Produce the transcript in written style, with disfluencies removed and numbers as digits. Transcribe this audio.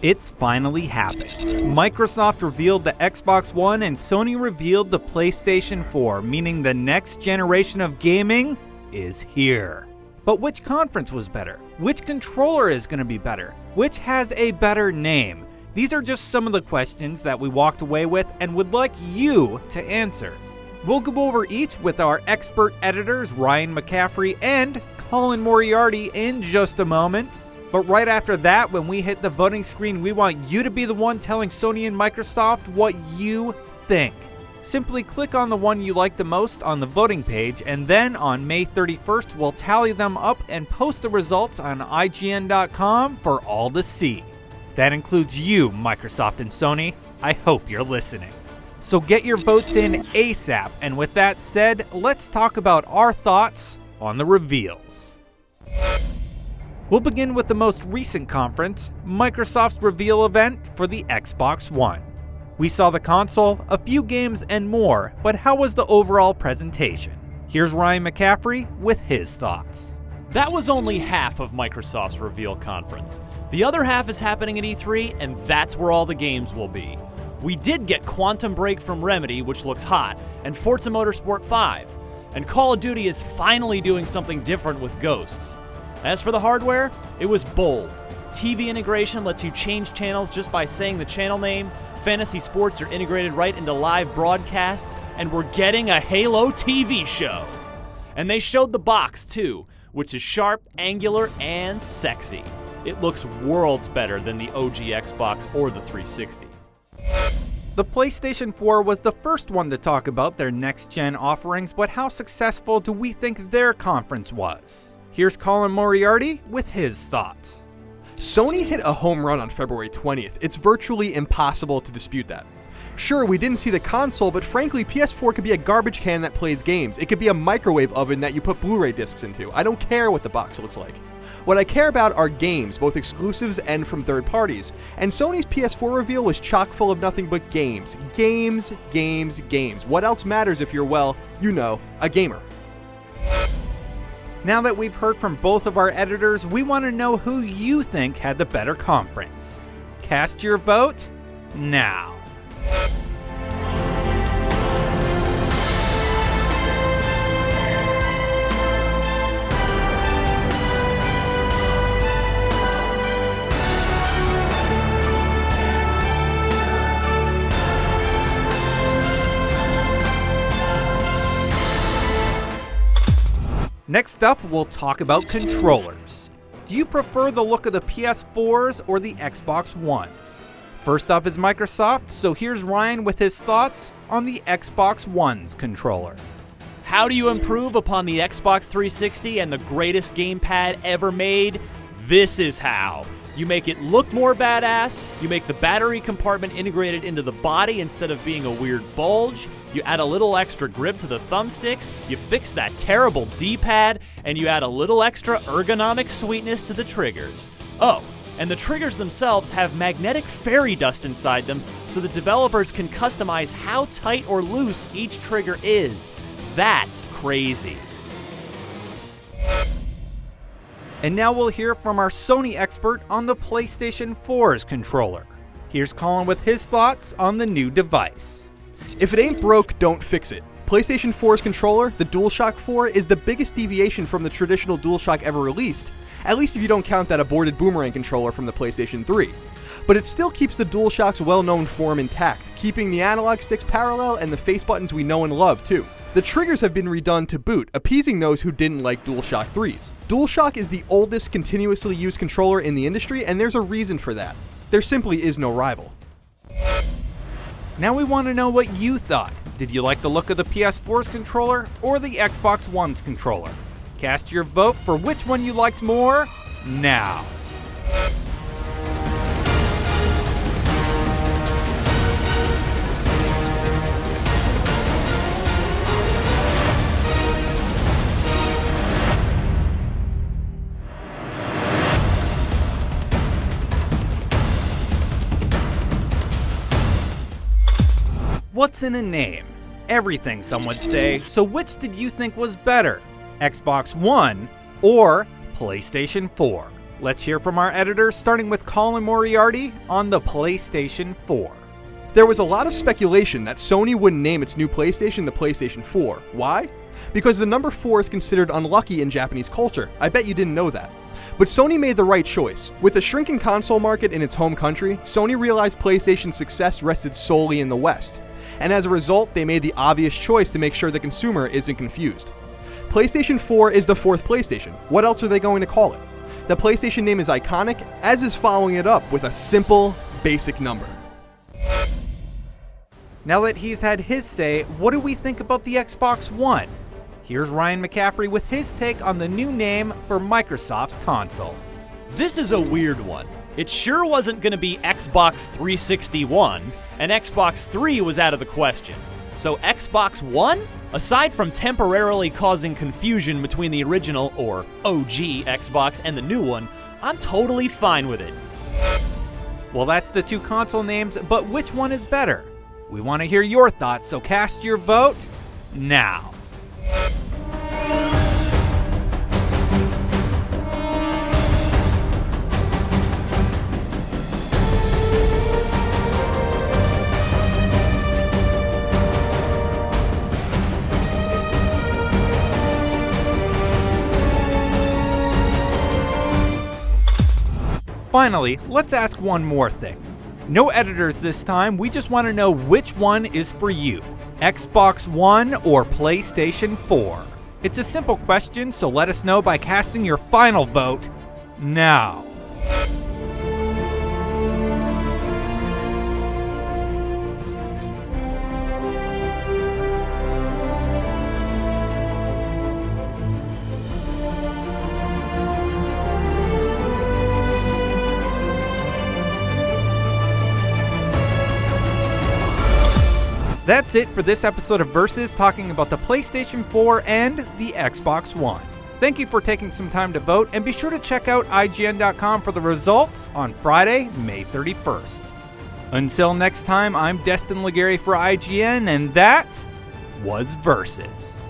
It's finally happened. Microsoft revealed the Xbox One and Sony revealed the PlayStation 4, meaning the next generation of gaming is here. But which conference was better? Which controller is going to be better? Which has a better name? These are just some of the questions that we walked away with and would like you to answer. We'll go over each with our expert editors Ryan McCaffrey and Colin Moriarty in just a moment. But right after that, when we hit the voting screen, we want you to be the one telling Sony and Microsoft what you think. Simply click on the one you like the most on the voting page, and then on May 31st, we'll tally them up and post the results on IGN.com for all to see. That includes you, Microsoft and Sony. I hope you're listening. So get your votes in ASAP, and with that said, let's talk about our thoughts on the reveals. We'll begin with the most recent conference, Microsoft's reveal event for the Xbox One. We saw the console, a few games, and more, but how was the overall presentation? Here's Ryan McCaffrey with his thoughts. That was only half of Microsoft's reveal conference. The other half is happening at E3, and that's where all the games will be. We did get Quantum Break from Remedy, which looks hot, and Forza Motorsport 5. And Call of Duty is finally doing something different with Ghosts. As for the hardware, it was bold. TV integration lets you change channels just by saying the channel name, fantasy sports are integrated right into live broadcasts, and we're getting a Halo TV show. And they showed the box too, which is sharp, angular, and sexy. It looks worlds better than the OG Xbox or the 360. The PlayStation 4 was the first one to talk about their next-gen offerings, but how successful do we think their conference was? Here's Colin Moriarty with his thoughts. Sony hit a home run on February 20th. It's virtually impossible to dispute that. Sure, we didn't see the console, but frankly, PS4 could be a garbage can that plays games. It could be a microwave oven that you put Blu-ray discs into. I don't care what the box looks like. What I care about are games, both exclusives and from third parties. And Sony's PS4 reveal was chock full of nothing but games. Games, games, games. What else matters if you're, well, you know, a gamer? Now that we've heard from both of our editors, we want to know who you think had the better conference. Cast your vote now. Next up, we'll talk about controllers. Do you prefer the look of the PS4s or the Xbox Ones? First up is Microsoft, so here's Ryan with his thoughts on the Xbox One's controller. How do you improve upon the Xbox 360 and the greatest gamepad ever made? This is how. You make it look more badass, you make the battery compartment integrated into the body instead of being a weird bulge, you add a little extra grip to the thumbsticks, you fix that terrible D-pad, and you add a little extra ergonomic sweetness to the triggers. Oh, and the triggers themselves have magnetic fairy dust inside them so the developers can customize how tight or loose each trigger is. That's crazy. And now we'll hear from our Sony expert on the PlayStation 4's controller. Here's Colin with his thoughts on the new device. If it ain't broke, don't fix it. PlayStation 4's controller, the DualShock 4, is the biggest deviation from the traditional DualShock ever released, at least if you don't count that aborted boomerang controller from the PlayStation 3. But it still keeps the DualShock's well-known form intact, keeping the analog sticks parallel and the face buttons we know and love, too. The triggers have been redone to boot, appeasing those who didn't like DualShock 3s. DualShock is the oldest continuously used controller in the industry, and there's a reason for that. There simply is no rival. Now we want to know what you thought. Did you like the look of the PS4's controller or the Xbox One's controller? Cast your vote for which one you liked more now. What's in a name? Everything, some would say. So which did you think was better? Xbox One or PlayStation 4? Let's hear from our editors, starting with Colin Moriarty on the PlayStation 4. There was a lot of speculation that Sony wouldn't name its new PlayStation the PlayStation 4. Why? Because the number 4 is considered unlucky in Japanese culture. I bet you didn't know that. But Sony made the right choice. With a shrinking console market in its home country, Sony realized PlayStation's success rested solely in the West. And as a result, they made the obvious choice to make sure the consumer isn't confused. PlayStation 4 is the 4th PlayStation. What else are they going to call it? The PlayStation name is iconic, as is following it up with a simple, basic number. Now that he's had his say, what do we think about the Xbox One? Here's Ryan McCaffrey with his take on the new name for Microsoft's console. This is a weird one. It sure wasn't going to be Xbox 361, and Xbox 3 was out of the question. So Xbox One? Aside from temporarily causing confusion between the original, or OG, Xbox and the new one, I'm totally fine with it. Well, that's the two console names, but which one is better? We want to hear your thoughts, so cast your vote now. Finally, let's ask one more thing. No editors this time, we just want to know which one is for you, Xbox One or PlayStation 4. It's a simple question, so let us know by casting your final vote now. That's it for this episode of Versus, talking about the PlayStation 4 and the Xbox One. Thank you for taking some time to vote, and be sure to check out IGN.com for the results on Friday, May 31st. Until next time, I'm Destin Legary for IGN, and that was Versus.